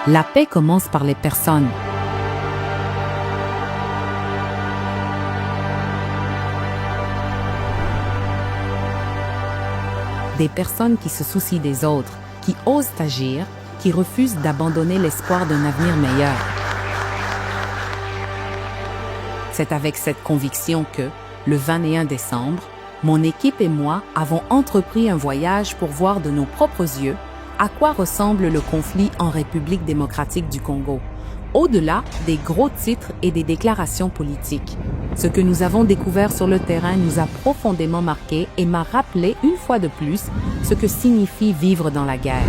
La paix commence par les personnes. Des personnes qui se soucient des autres, qui osent agir, qui refusent d'abandonner l'espoir d'un avenir meilleur. C'est avec cette conviction que, le 21 décembre, mon équipe et moi avons entrepris un voyage pour voir de nos propres yeux à quoi ressemble le conflit en République démocratique du Congo, au-delà des gros titres et des déclarations politiques. Ce que nous avons découvert sur le terrain nous a profondément marqué et m'a rappelé une fois de plus ce que signifie vivre dans la guerre.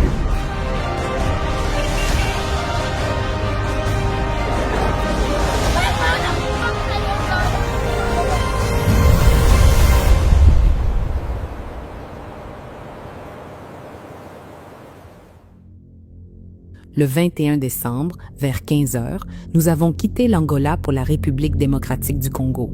Le 21 décembre, vers 15 heures, nous avons quitté l'Angola pour la République démocratique du Congo.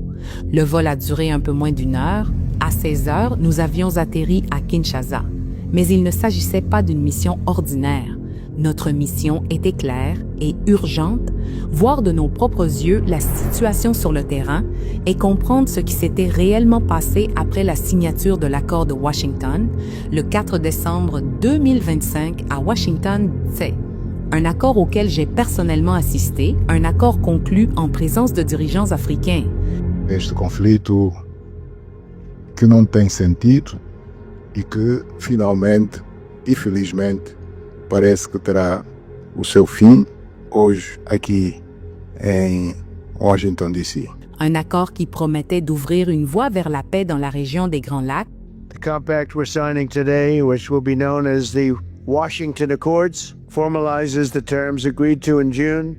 Le vol a duré un peu moins d'une heure. À 16 heures, nous avions atterri à Kinshasa. Mais il ne s'agissait pas d'une mission ordinaire. Notre mission était claire et urgente, voir de nos propres yeux la situation sur le terrain et comprendre ce qui s'était réellement passé après la signature de l'accord de Washington, le 4 décembre 2025 à Washington, D.C. Un accord auquel j'ai personnellement assisté, un accord conclu en présence de dirigeants africains. Este conflito que não tem sentido e que finalmente e felizmente parece que terá o seu fim hoje aqui em Washington DC. Un accord qui promettait d'ouvrir une voie vers la paix dans la région des Grands Lacs. The compact we're signing today, which will be known as the Washington Accords, formalizes the terms agreed to in June,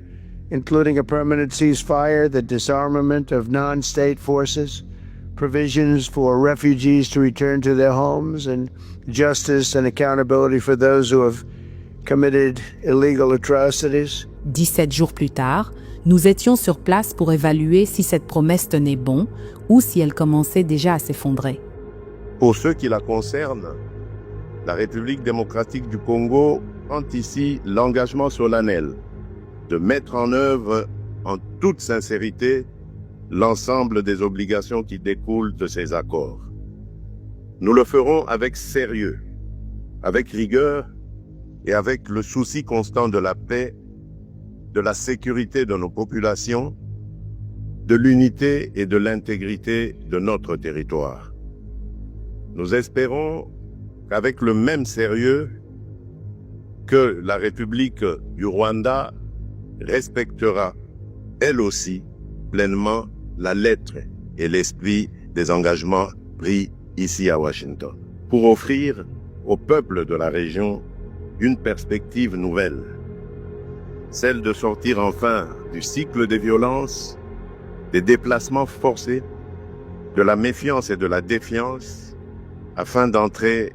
including a permanent ceasefire, the disarmament of non-state forces, provisions for refugees to return to their homes, and justice and accountability for those who have committed illegal atrocities. 17 jours plus tard, nous étions sur place pour évaluer si cette promesse tenait bon ou si elle commençait déjà à s'effondrer. Pour ceux qui la concernent, la République démocratique du Congo prend ici l'engagement solennel de mettre en œuvre en toute sincérité l'ensemble des obligations qui découlent de ces accords. Nous le ferons avec sérieux, avec rigueur et avec le souci constant de la paix, de la sécurité de nos populations, de l'unité et de l'intégrité de notre territoire. Nous espérons qu'avec le même sérieux que la République du Rwanda respectera, elle aussi, pleinement la lettre et l'esprit des engagements pris ici à Washington, pour offrir au peuple de la région une perspective nouvelle, celle de sortir enfin du cycle des violences, des déplacements forcés, de la méfiance et de la défiance, afin d'entrer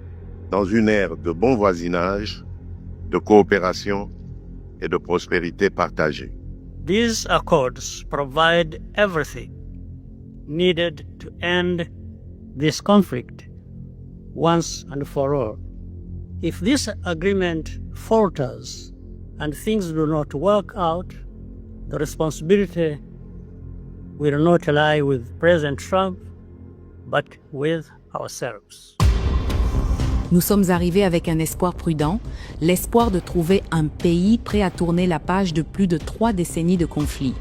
dans une ère de bon voisinage, de coopération et de prospérité partagée. These accords provide everything needed to end this conflict once and for all. If this agreement falters and things do not work out, the responsibility will not lie with President Trump, but with ourselves. Nous sommes arrivés avec un espoir prudent, l'espoir de trouver un pays prêt à tourner la page de plus de 3 décennies de conflits,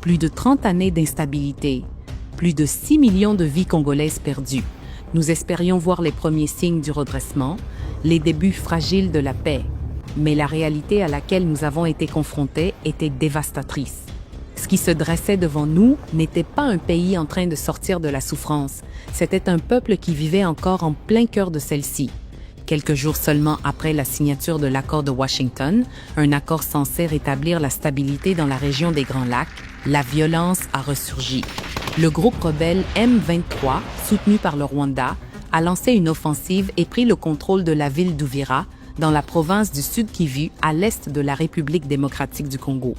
plus de 30 années d'instabilité, plus de 6 millions de vies congolaises perdues. Nous espérions voir les premiers signes du redressement, les débuts fragiles de la paix. Mais la réalité à laquelle nous avons été confrontés était dévastatrice. Ce qui se dressait devant nous n'était pas un pays en train de sortir de la souffrance, c'était un peuple qui vivait encore en plein cœur de celle-ci. Quelques jours seulement après la signature de l'accord de Washington, un accord censé rétablir la stabilité dans la région des Grands Lacs, la violence a ressurgi. Le groupe rebelle M23, soutenu par le Rwanda, a lancé une offensive et pris le contrôle de la ville d'Uvira, dans la province du Sud Kivu, à l'est de la République démocratique du Congo.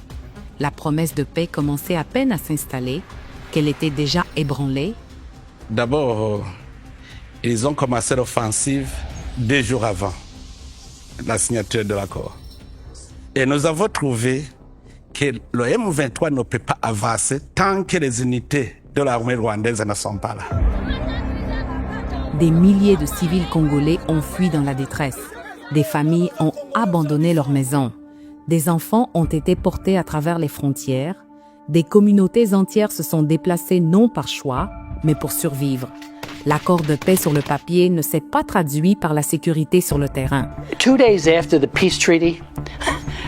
La promesse de paix commençait à peine à s'installer, qu'elle était déjà ébranlée. D'abord, ils ont commencé l'offensive 2 jours avant la signature de l'accord. Et nous avons trouvé que le M23 ne peut pas avancer tant que les unités de l'armée rwandaise ne sont pas là. Des milliers de civils congolais ont fui dans la détresse. Des familles ont abandonné leurs maisons. Des enfants ont été portés à travers les frontières. Des communautés entières se sont déplacées non par choix, mais pour survivre. L'accord de paix sur le papier ne s'est pas traduit par la sécurité sur le terrain. 2 days after the peace treaty,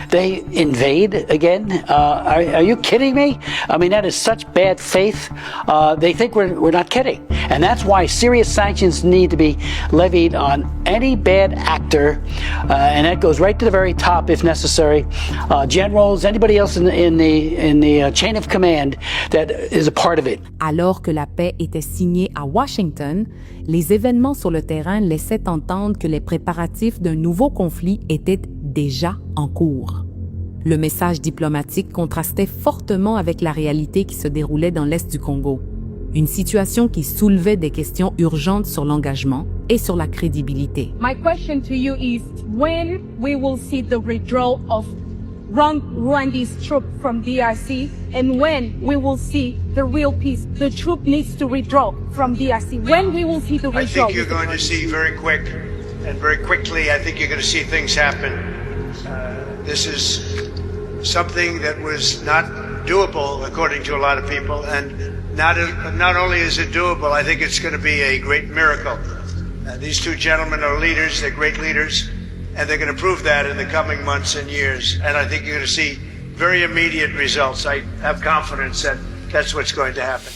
they invade again. Are you kidding me? I mean, that is such bad faith. They think we're not kidding. And that's why serious sanctions need to be levied on any bad actor. And that goes right to the very top if necessary. Generals, anybody else in the chain of command that is a part of it. Alors que la paix était signée à Washington, les événements sur le terrain laissaient entendre que les préparatifs d'un nouveau conflit étaient déjà en cours. Le message diplomatique contrastait fortement avec la réalité qui se déroulait dans l'est du Congo. Une situation qui soulevait des questions urgentes sur l'engagement et sur la crédibilité. My question to you is when we will see the withdrawal of Rwanda's troops from DRC and when we will see the real peace. The troop needs to withdraw from DRC. When we will see the withdrawal. I think you're going to see very quick and very quickly, I think you're going to see things happen. This is something that was not doable according to a lot of people, and not only is it doable, I think it's going to be a great miracle. These two gentlemen are leaders, they're great leaders, and they're going to prove that in the coming months and years. And I think you're going to see very immediate results. I have confidence that that's what's going to happen.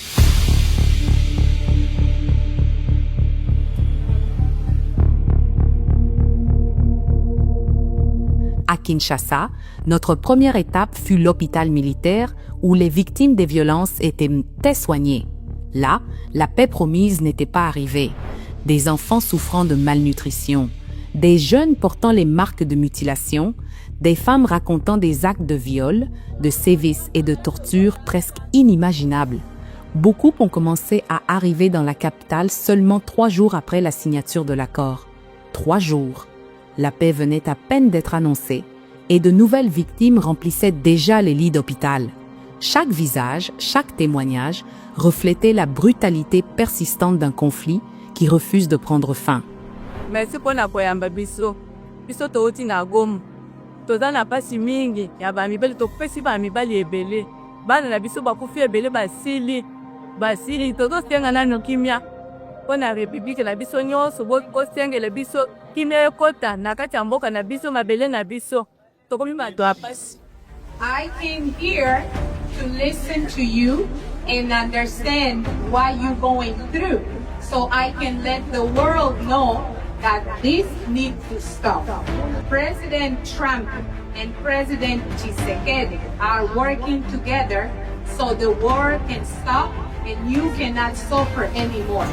À Kinshasa, notre première étape fut l'hôpital militaire où les victimes des violences étaient soignées. Là, la paix promise n'était pas arrivée. Des enfants souffrant de malnutrition, des jeunes portant les marques de mutilation, des femmes racontant des actes de viol, de sévices et de torture presque inimaginables. Beaucoup ont commencé à arriver dans la capitale seulement 3 jours après la signature de l'accord. 3 jours. La paix venait à peine d'être annoncée et de nouvelles victimes remplissaient déjà les lits d'hôpital. Chaque visage, chaque témoignage reflétait la brutalité persistante d'un conflit qui refuse de prendre fin. Merci mpona koyamba biso touti na Goma toza na pasi mingi ya bamibali topesi bamibali ebele bana na biso bakufi ebele basili tozosenga nano kimia mpona republike na biso nyonso bosengele biso kimia ekota na kati ya mboka na biso mabele na biso tokomi bato ya pasi. I came here to listen to you and understand what you're going through, so I can let the world know that this needs to stop. President Trump and President Tshisekedi are working together so the war can stop and you cannot suffer anymore.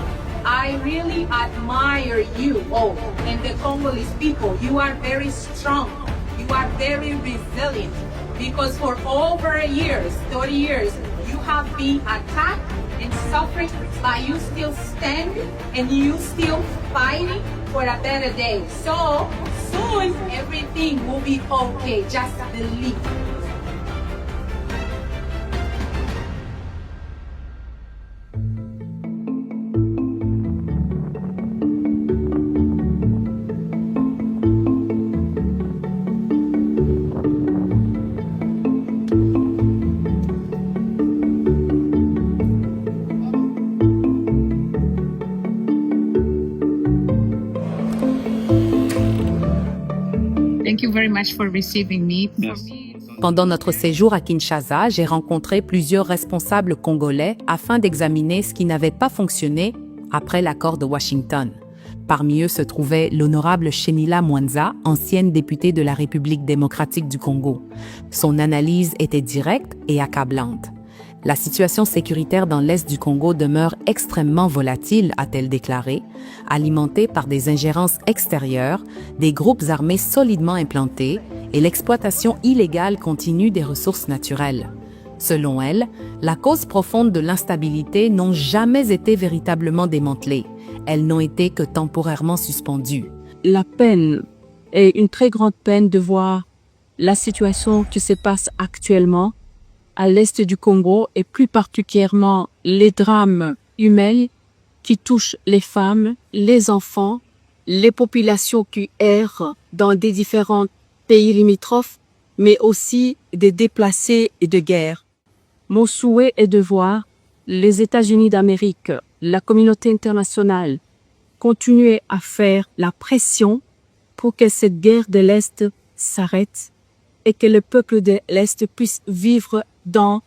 I really admire you all and the Congolese people. You are very strong. You are very resilient because for over years, 30 years, you have been attacked and suffering, but you still stand and you still fighting for a better day. So soon everything will be okay. Just believe. Thank you very much for receiving me. Pendant notre séjour à Kinshasa, j'ai rencontré plusieurs responsables congolais afin d'examiner ce qui n'avait pas fonctionné après l'accord de Washington. Parmi eux se trouvait l'honorable Shenila Mwanza, ancienne députée de la République démocratique du Congo. Son analyse était directe et accablante. La situation sécuritaire dans l'est du Congo demeure extrêmement volatile, a-t-elle déclaré, alimentée par des ingérences extérieures, des groupes armés solidement implantés et l'exploitation illégale continue des ressources naturelles. Selon elle, la cause profonde de l'instabilité n'ont jamais été véritablement démantelées. Elles n'ont été que temporairement suspendues. La peine est une très grande peine de voir la situation qui se passe actuellement à l'est du Congo et plus particulièrement les drames humains qui touchent les femmes, les enfants, les populations qui errent dans des différents pays limitrophes, mais aussi des déplacés et de guerre. Mon souhait est de voir les États-Unis d'Amérique, la communauté internationale, continuer à faire la pression pour que cette guerre de l'Est s'arrête et que le peuple de l'Est puisse vivre dans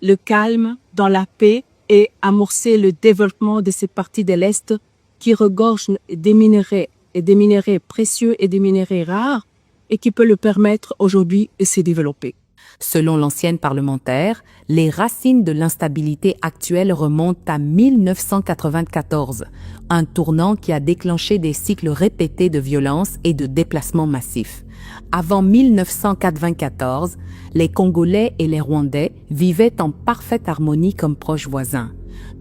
le calme, dans la paix et amorcer le développement de cette partie de l'Est qui regorge des minéraux précieux et des minéraux rares et qui peut le permettre aujourd'hui de se développer. Selon l'ancienne parlementaire, les racines de l'instabilité actuelle remontent à 1994, un tournant qui a déclenché des cycles répétés de violence et de déplacements massifs. Avant 1994, les Congolais et les Rwandais vivaient en parfaite harmonie comme proches voisins.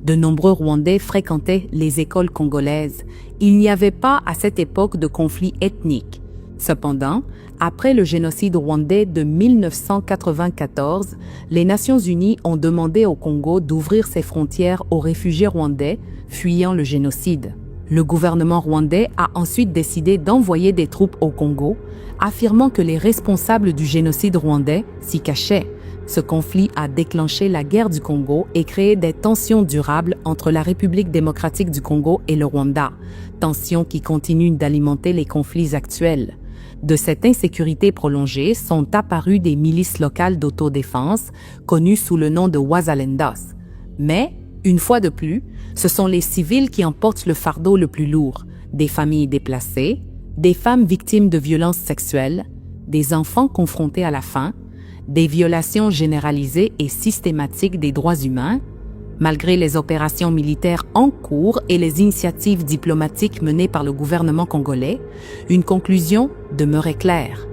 De nombreux Rwandais fréquentaient les écoles congolaises. Il n'y avait pas à cette époque de conflit ethnique. Cependant, après le génocide rwandais de 1994, les Nations Unies ont demandé au Congo d'ouvrir ses frontières aux réfugiés rwandais fuyant le génocide. Le gouvernement rwandais a ensuite décidé d'envoyer des troupes au Congo, affirmant que les responsables du génocide rwandais s'y cachaient. Ce conflit a déclenché la guerre du Congo et créé des tensions durables entre la République démocratique du Congo et le Rwanda, tensions qui continuent d'alimenter les conflits actuels. De cette insécurité prolongée sont apparues des milices locales d'autodéfense, connues sous le nom de Wazalendas. Mais, une fois de plus, ce sont les civils qui en portent le fardeau le plus lourd, des familles déplacées, des femmes victimes de violences sexuelles, des enfants confrontés à la faim, des violations généralisées et systématiques des droits humains. Malgré les opérations militaires en cours et les initiatives diplomatiques menées par le gouvernement congolais, une conclusion demeurait claire.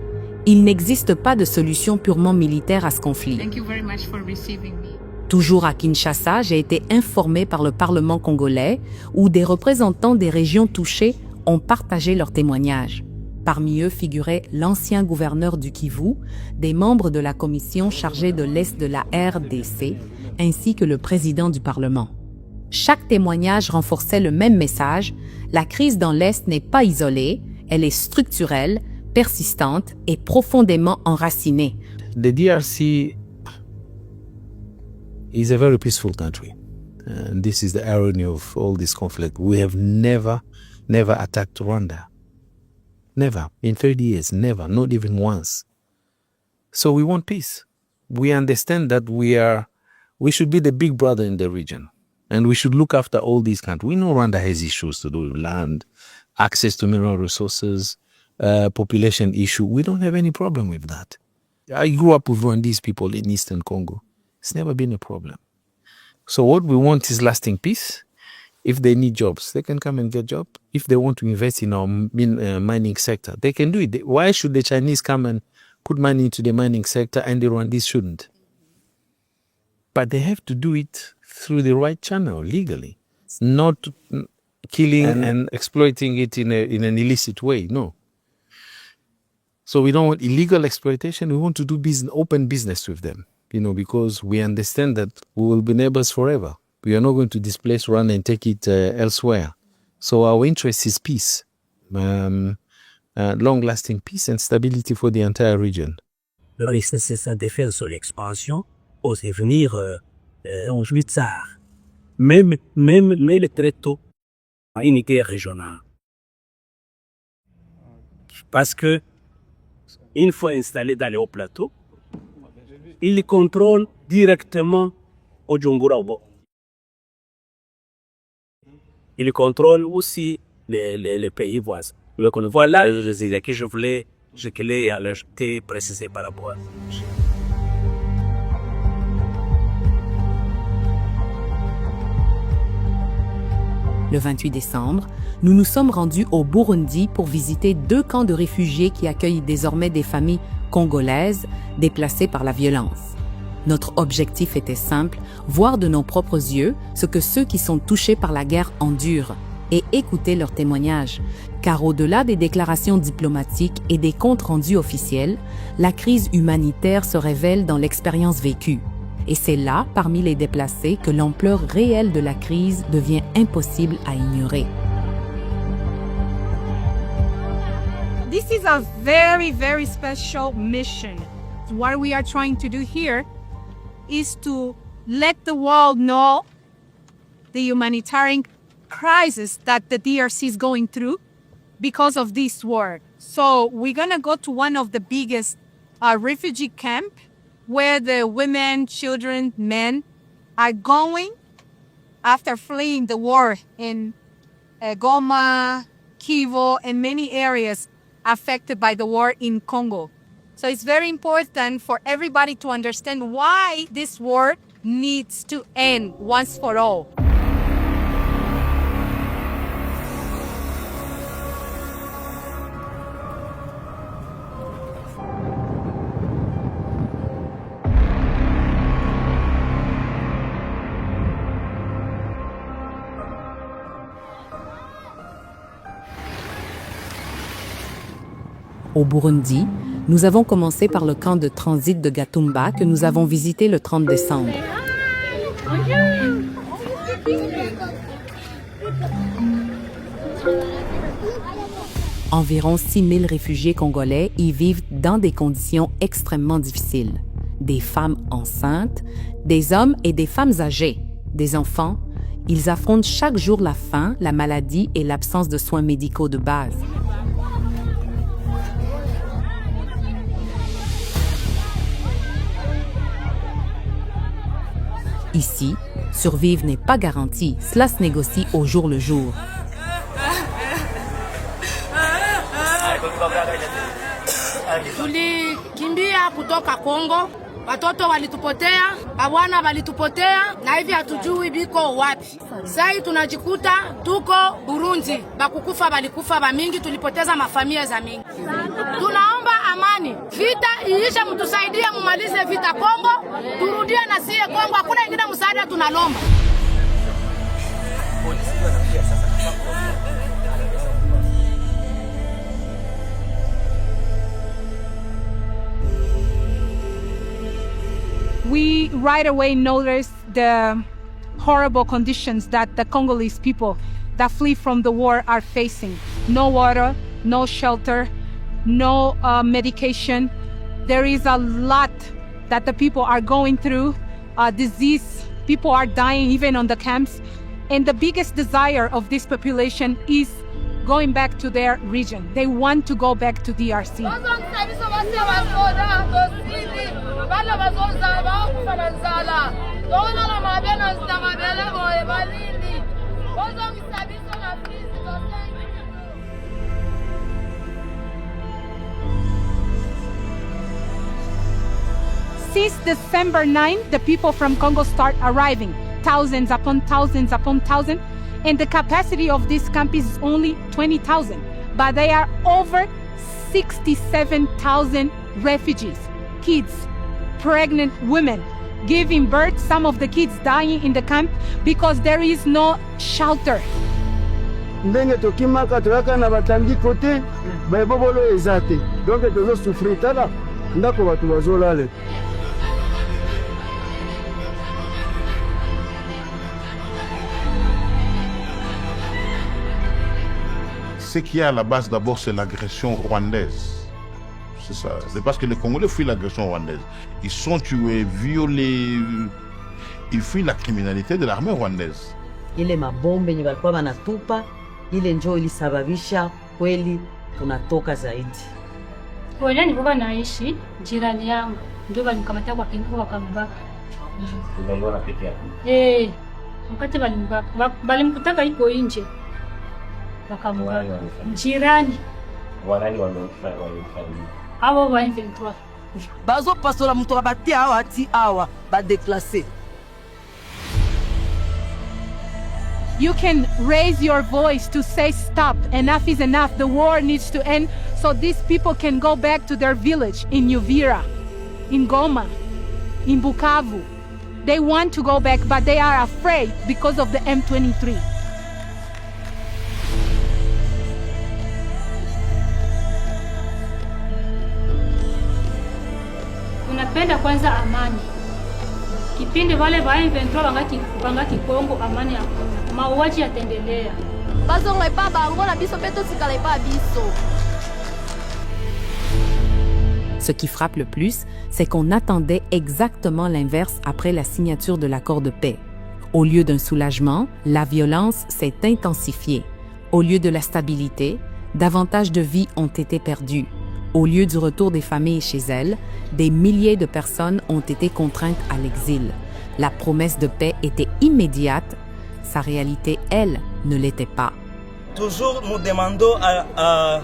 Il n'existe pas de solution purement militaire à ce conflit. Thank you very much for receiving me. Toujours à Kinshasa, j'ai été informé par le Parlement congolais où des représentants des régions touchées ont partagé leurs témoignages. Parmi eux figuraient l'ancien gouverneur du Kivu, des membres de la commission chargée de l'Est de la RDC, ainsi que le président du Parlement. Chaque témoignage renforçait le même message: la crise dans l'Est n'est pas isolée, elle est structurelle, persistante et profondément enracinée. The DRC is a very peaceful country. And this is the irony of all this conflict. We have never attacked Rwanda. Never. In 30 years, never. Not even once. So we want peace. We understand that we should be the big brother in the region. And we should look after all these countries. We know Rwanda has issues to do with land, access to mineral resources, population issue. We don't have any problem with that. I grew up with Rwandese people in Eastern Congo. It's never been a problem. So what we want is lasting peace. If they need jobs, they can come and get jobs. If they want to invest in our mining sector, they can do it. Why should the Chinese come and put money into the mining sector and the Rwandese shouldn't? But they have to do it through the right channel, legally. Not killing and exploiting it in an illicit way, no. So we don't want illegal exploitation. We want to do open business with them, because we understand that we will be neighbors forever. We are not going to displace Rwanda and take it elsewhere. So our interest is peace, long-lasting peace and stability for the entire region. Le risque nécessaire de faire sur l'expansion osait venir en juillet tard, même très tôt, à une guerre régionale. Parce que, une fois installé dans les hauts plateaux, il contrôle directement au Djungurabo. Il contrôle aussi les pays voisins. Donc voilà les idées que je voulais alerter, préciser par rapport à ça. Le 28 décembre, nous nous sommes rendus au Burundi pour visiter 2 camps de réfugiés qui accueillent désormais des familles congolaises déplacées par la violence. Notre objectif était simple, voir de nos propres yeux ce que ceux qui sont touchés par la guerre endurent. et écouter leurs témoignages, car au-delà des déclarations diplomatiques et des comptes rendus officiels, la crise humanitaire se révèle dans l'expérience vécue. Et c'est là, parmi les déplacés, que l'ampleur réelle de la crise devient impossible à ignorer. This is a very, very special mission. What we are trying to do here is to let the world know the humanitarian crisis that the DRC is going through because of this war. So we're gonna go to one of the biggest refugee camp where the women, children, men are going after fleeing the war in Goma, Kivu, and many areas affected by the war in Congo. So it's very important for everybody to understand why this war needs to end once for all. Au Burundi, nous avons commencé par le camp de transit de Gatumba que nous avons visité le 30 décembre. Environ 6 000 réfugiés congolais y vivent dans des conditions extrêmement difficiles. Des femmes enceintes, des hommes et des femmes âgées, des enfants, ils affrontent chaque jour la faim, la maladie et l'absence de soins médicaux de base. Ici, survivre n'est pas garanti, cela se négocie au jour le jour. Tulikimbia kutoka Kongo, watoto walitupotea, babwana walitupotea, na hivi hatujui biko wapi. Sai tunajikuta tuko Burundi, bakukufa balikufa bamingi, tulipoteza mafamilia za mingi. Tunaomba amani, vita iishe, mtusaidie mumalize vita Kongo, turudie na siye Kongo, hakuna ingine msaada tunalomba. We right away noticed the horrible conditions that the Congolese people that flee from the war are facing. No water, no shelter, no medication. There is a lot that the people are going through. Disease, people are dying even on the camps. And the biggest desire of this population is going back to their region. They want to go back to DRC. Since December 9, the people from Congo start arriving, thousands upon thousands upon thousands, and the capacity of this camp is only 20,000, but they are over 67,000 refugees, kids, pregnant women, giving birth, some of the kids dying in the camp because there is no shelter. Ndenge tokimaka toyaka na batangi kote bayebobolo ezate donc tozo souffrir tala ndako batu bazolale. Ce qui est à la base d'abord, c'est l'agression rwandaise. C'est ça. C'est parce que les Congolais fuient l'agression rwandaise. Ils sont tués, violés. Ils fuient la criminalité de l'armée rwandaise. Ile mabombe yenye walikuwa wanatupa, ile njoo ilisababisha kweli tunatoka zaidi. Wenye nilikuwa naishi jirani yangu ndio walimkamata kwa kingo wakambaka. Unaona peke yako? Wakati walimkutaka iko nje. Wakamubaka. Jirani. Wanani wamefanya? Hawa wa M23. Bazo pasola mtu abatia hawa ati hawa ba déclassé. You can raise your voice to say stop, enough is enough, the war needs to end, so these people can go back to their village in Uvira, in Goma, in Bukavu. They want to go back, but they are afraid because of the M23. tunapenda kwanza amani. Kipindi wale wa M23 bangaki Kongo, amani hakuna, mauaji yataendelea. Bazonga pa bango na biso peto tikala pa biso. Ce qui frappe le plus, c'est qu'on attendait exactement l'inverse après la signature de l'accord de paix. Au lieu d'un soulagement, la violence s'est intensifiée. Au lieu de la stabilité, davantage de vies ont été perdues. Au lieu du retour des familles chez elles, des milliers de personnes ont été contraintes à l'exil. La promesse de paix était immédiate, sa réalité, elle, ne l'était pas. Toujours, nous demandons à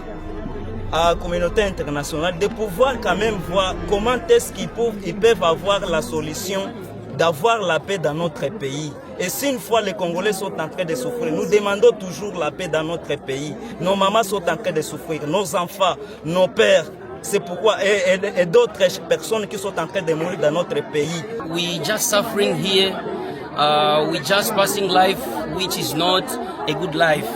la communauté internationale de pouvoir quand même voir comment est-ce qu'ils peuvent avoir la solution d'avoir la paix dans notre pays. Et si une fois les Congolais sont en train de souffrir, nous demandons toujours la paix dans notre pays. Nos mamans sont en train de souffrir, nos enfants, nos pères. C'est pourquoi, et d'autres personnes qui sont en train de mourir dans notre pays. We just suffering here. We just passing life, which is not a good life.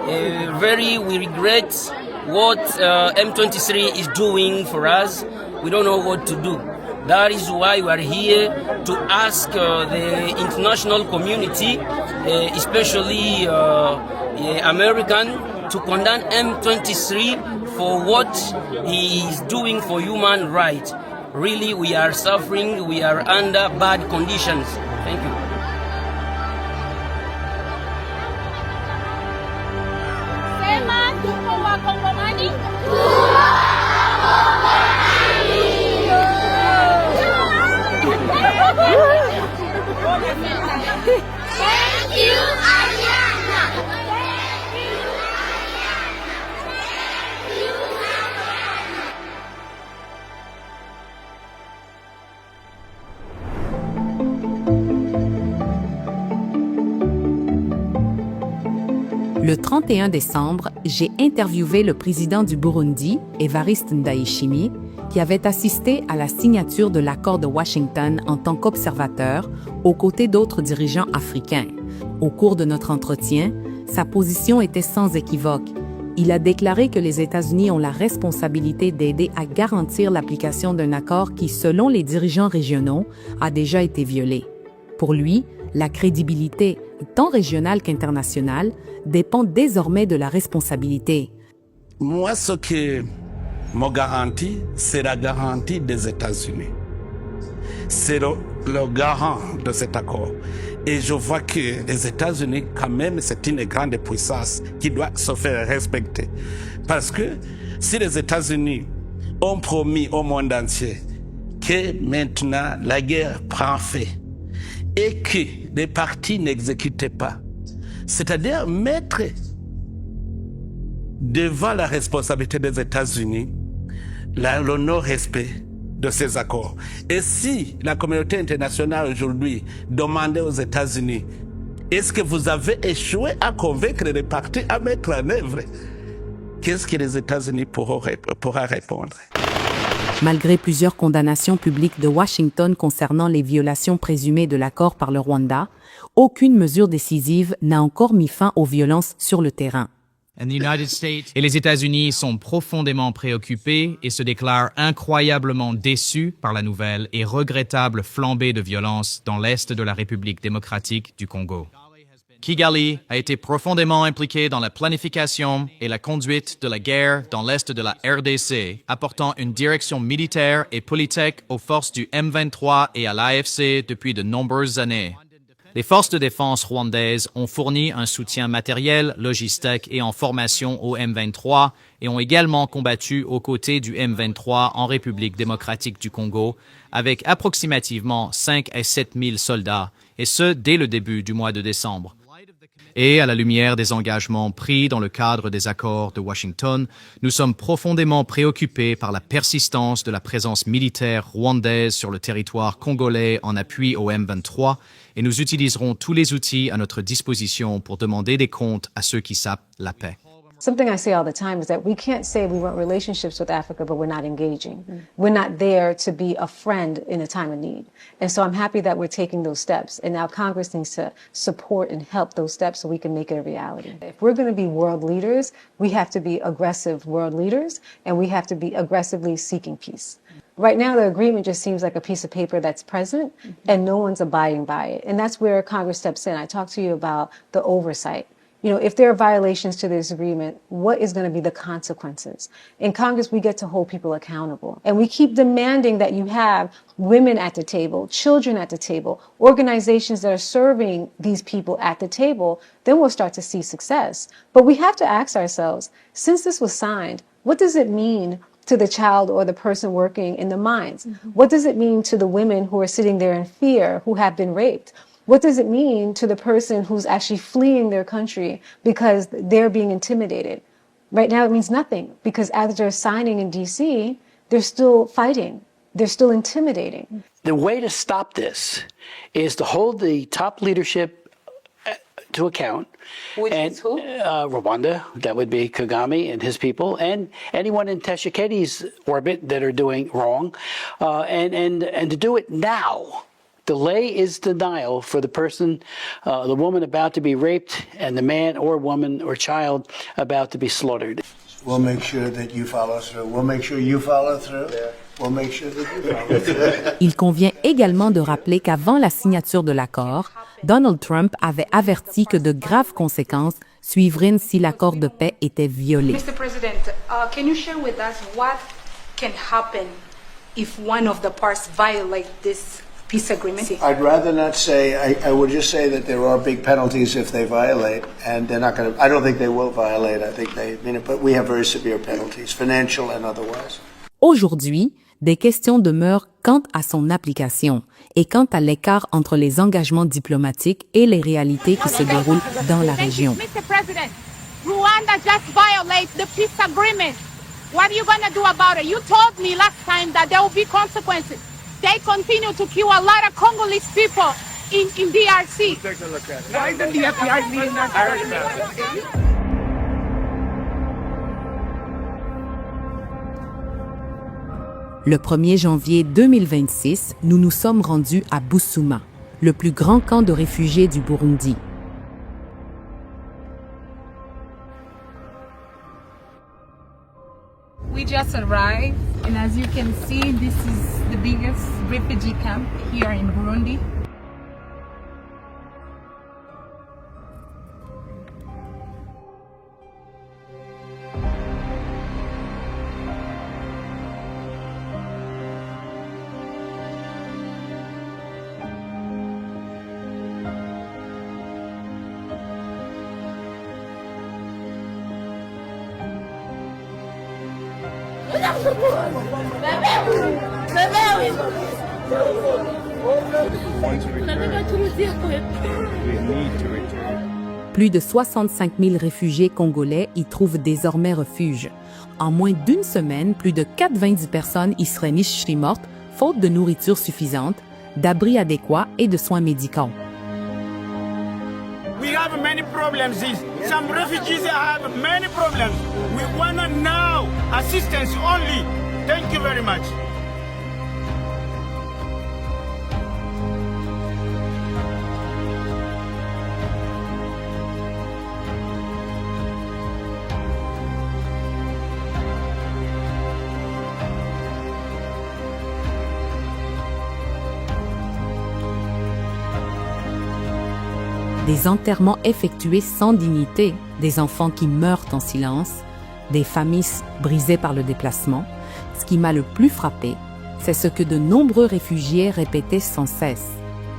We regret what M23 is doing for us. We don't know what to do. That is why we are here to ask the international community, especially American, to condemn M23 for what he is doing for human rights. Really, we are suffering, we are under bad conditions. Thank you. Sema tuko Wakongomani. Thank you, Ariana. Le 31 décembre, j'ai interviewé le président du Burundi, Evariste Ndayishimiye, qui avait assisté à la signature de l'accord de Washington en tant qu'observateur, aux côtés d'autres dirigeants africains. Au cours de notre entretien, sa position était sans équivoque. Il a déclaré que les États-Unis ont la responsabilité d'aider à garantir l'application d'un accord qui, selon les dirigeants régionaux, a déjà été violé. Pour lui, la crédibilité, tant régionale qu'internationale, dépend désormais de la responsabilité. Moi, ce que me garantit, c'est la garantie des États-Unis. C'est le garant de cet accord. Et je vois que les États-Unis, quand même, c'est une grande puissance qui doit se faire respecter. Parce que si les États-Unis ont promis au monde entier que maintenant la guerre prend fin et que les partis n'exécutaient pas, c'est-à-dire mettre devant la responsabilité des États-Unis le non-respect de ces accords. Et si la communauté internationale aujourd'hui demandait aux États-Unis, est-ce que vous avez échoué à convaincre les partis à mettre en œuvre? Qu'est-ce que les États-Unis pourront répondre? Malgré plusieurs condamnations publiques de Washington concernant les violations présumées de l'accord par le Rwanda, aucune mesure décisive n'a encore mis fin aux violences sur le terrain. Et les États-Unis sont profondément préoccupés et se déclarent incroyablement déçus par la nouvelle et regrettable flambée de violence dans l'est de la République démocratique du Congo. Kigali a été profondément impliqué dans la planification et la conduite de la guerre dans l'est de la RDC, apportant une direction militaire et politique aux forces du M23 et à l'AFC depuis de nombreuses années. Les forces de défense rwandaises ont fourni un soutien matériel, logistique et en formation au M23 et ont également combattu aux côtés du M23 en République démocratique du Congo avec approximativement 5 à 7 000 soldats, et ce dès le début du mois de décembre. Et à la lumière des engagements pris dans le cadre des accords de Washington, nous sommes profondément préoccupés par la persistance de la présence militaire rwandaise sur le territoire congolais en appui au M23 et nous utiliserons tous les outils à notre disposition pour demander des comptes à ceux qui sapent la paix. Something I say all the time is that we can't say we want relationships with Africa, but we're not engaging. We're not there to be a friend in a time of need. And so I'm happy that we're taking those steps. And now Congress needs to support and help those steps so we can make it a reality. If we're going to be world leaders, we have to be aggressive world leaders, and we have to be aggressively seeking peace. Right now, the agreement just seems like a piece of paper that's present, and no one's abiding by it. And that's where Congress steps in. I talked to you about the oversight. You know, if there are violations to this agreement, what is going to be the consequences? In Congress, we get to hold people accountable. And we keep demanding that you have women at the table, children at the table, organizations that are serving these people at the table. Then we'll start to see success. But we have to ask ourselves, since this was signed, what does it mean to the child or the person working in the mines? What does it mean to the women who are sitting there in fear, who have been raped? What does it mean to the person who's actually fleeing their country because they're being intimidated? Right now, it means nothing, because as they're signing in D.C., they're still fighting. They're still intimidating. The way to stop this is to hold the top leadership to account. Which is who? Rwanda, that would be Kagame and his people, and anyone in Tshisekedi's orbit that are doing wrong, and to do it now. Delay is denial for the person, the woman about to be raped, and the man or woman or child about to be slaughtered. We'll make sure that you follow through. We'll make sure you follow through. We'll make sure that you follow through. Il convient également de rappeler qu'avant la signature de l'accord, Donald Trump avait averti que de graves conséquences suivraient si l'accord de paix était violé. Mr. President, can you share with us what can happen if one of the parts violate this peace agreement? I'd rather not say. I would just say that there are big penalties if they violate, and they're not going to. I don't think they will violate. I think they mean it, but we have very severe penalties, financial and otherwise. Aujourd'hui, des questions demeurent quant à son application et quant à l'écart entre les engagements diplomatiques et les réalités qui se déroulent dans la région. Mr. President, Rwanda just violated the peace agreement. What are you going to do about it? You told me last time that there will be consequences. They continue to kill a lot of Congolese people in DRC. Take a look at it. Why didn't the FBI mean that? Le 1er janvier 2026, nous nous sommes rendus à Busuma, le plus grand camp de réfugiés du Burundi. We just arrived, and as you can see, this is the biggest refugee camp here in Burundi. Plus de 65 000 réfugiés congolais y trouvent désormais refuge. En moins d'une semaine, plus de 90 personnes y seraient nichées mortes, faute de nourriture suffisante, d'abris adéquats et de soins médicaux. We have many problems. Some refugees have many problems. We want now assistance only. Thank you very much. Des enterrements effectués sans dignité, des enfants qui meurent en silence, des familles brisées par le déplacement. Ce qui m'a le plus frappé, c'est ce que de nombreux réfugiés répétaient sans cesse.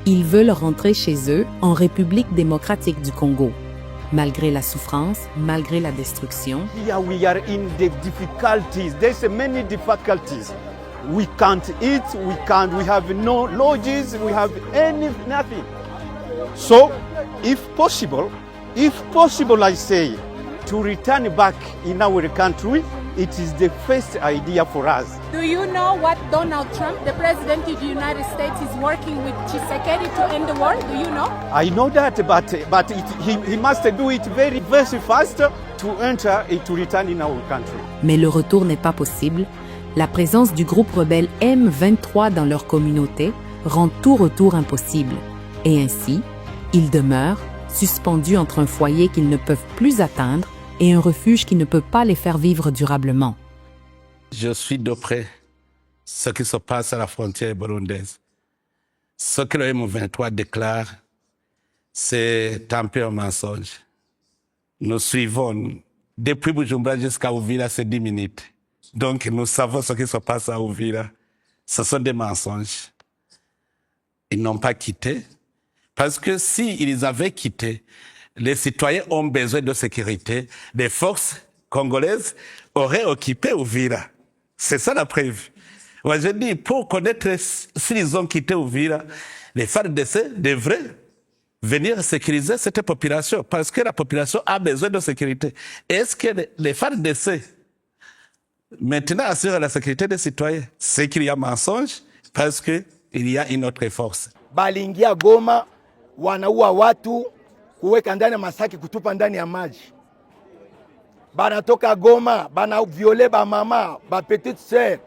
Ils veulent rentrer chez eux en République démocratique du Congo. Malgré la souffrance, malgré la destruction. Here we are in the difficulties. There's many difficulties. We can't eat, we have no lodges, we have nothing. So, if possible, I say, to return back in our country, It is the first idea for us. Do you know what Donald Trump, the president of the United States, is working with Tshisekedi to end the war? Do you know? I know that, but he must do it very fast to enter and to return in our country. Mais le retour n'est pas possible. La présence du groupe rebelle M23 dans leur communauté rend tout retour impossible. Et ainsi, ils demeurent suspendus entre un foyer qu'ils ne peuvent plus atteindre et un refuge qui ne peut pas les faire vivre durablement. Je suis de près ce qui se passe à la frontière burundaise. Ce que le M23 déclare, c'est un peu un mensonge. Nous suivons depuis Bujumbura jusqu'à Uvira, c'est 10 minutes. Donc nous savons ce qui se passe à Uvira. Ce sont des mensonges. Ils n'ont pas quitté. Parce que s'ils avaient quitté, les citoyens ont besoin de sécurité. Les forces congolaises auraient occupé Uvira. C'est ça la prévu. Moi, je dis, pour connaître s'ils ont quitté Uvira, les FARDC devraient venir sécuriser cette population parce que la population a besoin de sécurité. Est-ce que les FARDC maintenant assurent la sécurité des citoyens? C'est qu'il y a mensonge parce qu'il y a une autre force. Balingia Goma, wanaua watu, kuweka ndani ya masaki, kutupa ndani ya maji. Banatoka Goma, bana viole ba mama, ba petite sœur,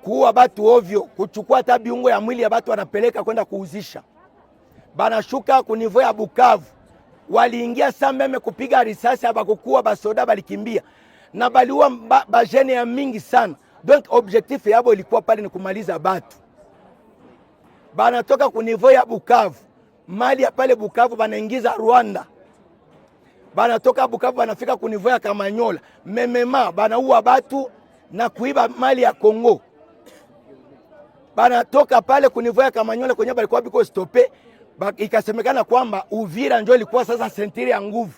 kuua batu ovyo, kuchukua hata biungo ya mwili ya batu wanapeleka kwenda kuuzisha. Banashuka ku niveau ya Bukavu, waliingia saa meme kupiga risasi, abakukuwa basoda balikimbia na baliua bajene ya mingi sana. Donc objectif yabo ilikuwa pale ni kumaliza batu. Banatoka ku niveau ya Bukavu, mali ya pale Bukavu banaingiza Rwanda. Banatoka Bukavu banafika ku niveau ya Kamanyola, memema banaua batu na kuiba mali ya Kongo. Banatoka pale ku niveau ya Kamanyola kwenye balikuwa biko stope, ikasemekana kwamba Uvira ndio ilikuwa sasa sentiri ya nguvu.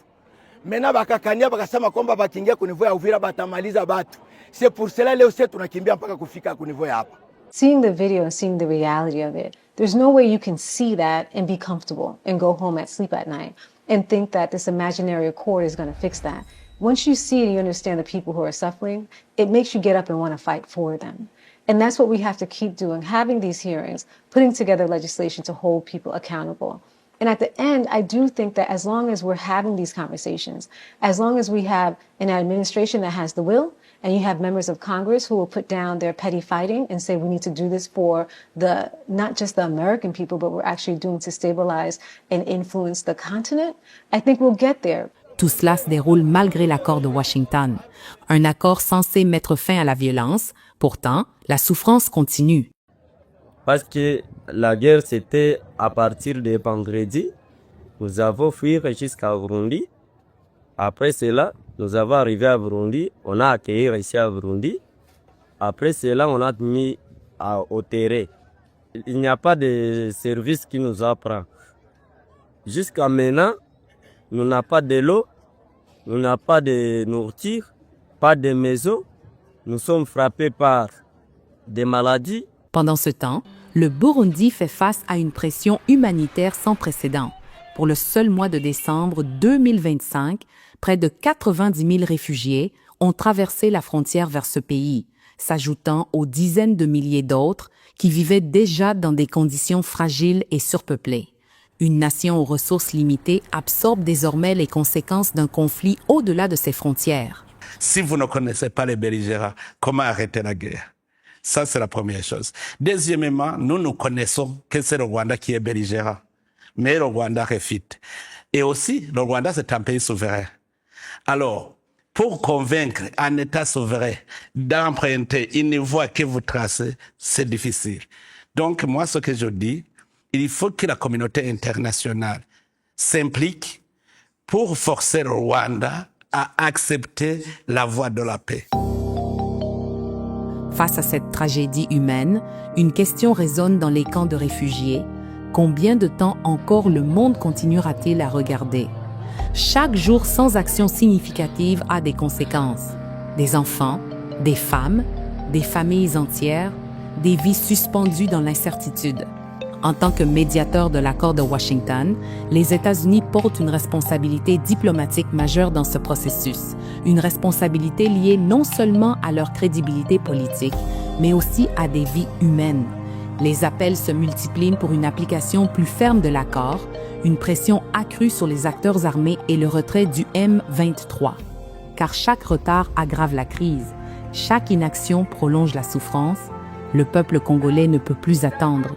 Mena bakakania bakasema kwamba bakiingia ku niveau ya Uvira batamaliza batu. C'est pour cela leo sisi tunakimbia mpaka kufika ku niveau ya hapa. Seeing the video and seeing the reality of it, there's no way you can see that and be comfortable and go home at sleep at night and think that this imaginary accord is going to fix that. Once you see and you understand the people who are suffering, it makes you get up and want to fight for them. And that's what we have to keep doing, having these hearings, putting together legislation to hold people accountable. And at the end, I do think that as long as we're having these conversations, as long as we have an administration that has the will, and you have members of Congress who will put down their petty fighting and say we need to do this for the not just the American people, but we're actually doing to stabilize and influence the continent, I think we'll get there. Tout cela se déroule malgré l'accord de Washington, un accord censé mettre fin à la violence. Pourtant, la souffrance continue. Parce que la guerre, c'était à partir de vendredi. Nous avons fui jusqu'à Burundi. Après cela, nous avons arrivé à Burundi. On a accueilli ici à Burundi. Après cela, on a mis au terrain. Il n'y a pas de service qui nous apprend. Jusqu'à maintenant, nous n'avons pas de l'eau, nous n'avons pas de nourriture, pas de maison. Nous sommes frappés par des maladies. Pendant ce temps, le Burundi fait face à une pression humanitaire sans précédent. Pour le seul mois de décembre 2025, près de 90 000 réfugiés ont traversé la frontière vers ce pays, s'ajoutant aux dizaines de milliers d'autres qui vivaient déjà dans des conditions fragiles et surpeuplées. Une nation aux ressources limitées absorbe désormais les conséquences d'un conflit au-delà de ses frontières. Si vous ne connaissez pas les belligérants, comment arrêter la guerre? Ça, c'est la première chose. Deuxièmement, nous connaissons que c'est le Rwanda qui est belligérant. Mais le Rwanda refute. Et aussi, le Rwanda, c'est un pays souverain. Alors, pour convaincre un État souverain d'emprunter une voie que vous tracez, c'est difficile. Donc, moi, ce que je dis, il faut que la communauté internationale s'implique pour forcer le Rwanda à accepter la voie de la paix. Face à cette tragédie humaine, une question résonne dans les camps de réfugiés. Combien de temps encore le monde continuera-t-il à regarder? Chaque jour sans action significative a des conséquences. Des enfants, des femmes, des familles entières, des vies suspendues dans l'incertitude. En tant que médiateur de l'accord de Washington, les États-Unis portent une responsabilité diplomatique majeure dans ce processus, une responsabilité liée non seulement à leur crédibilité politique, mais aussi à des vies humaines. Les appels se multiplient pour une application plus ferme de l'accord, une pression accrue sur les acteurs armés et le retrait du M23. Car chaque retard aggrave la crise, chaque inaction prolonge la souffrance, le peuple congolais ne peut plus attendre.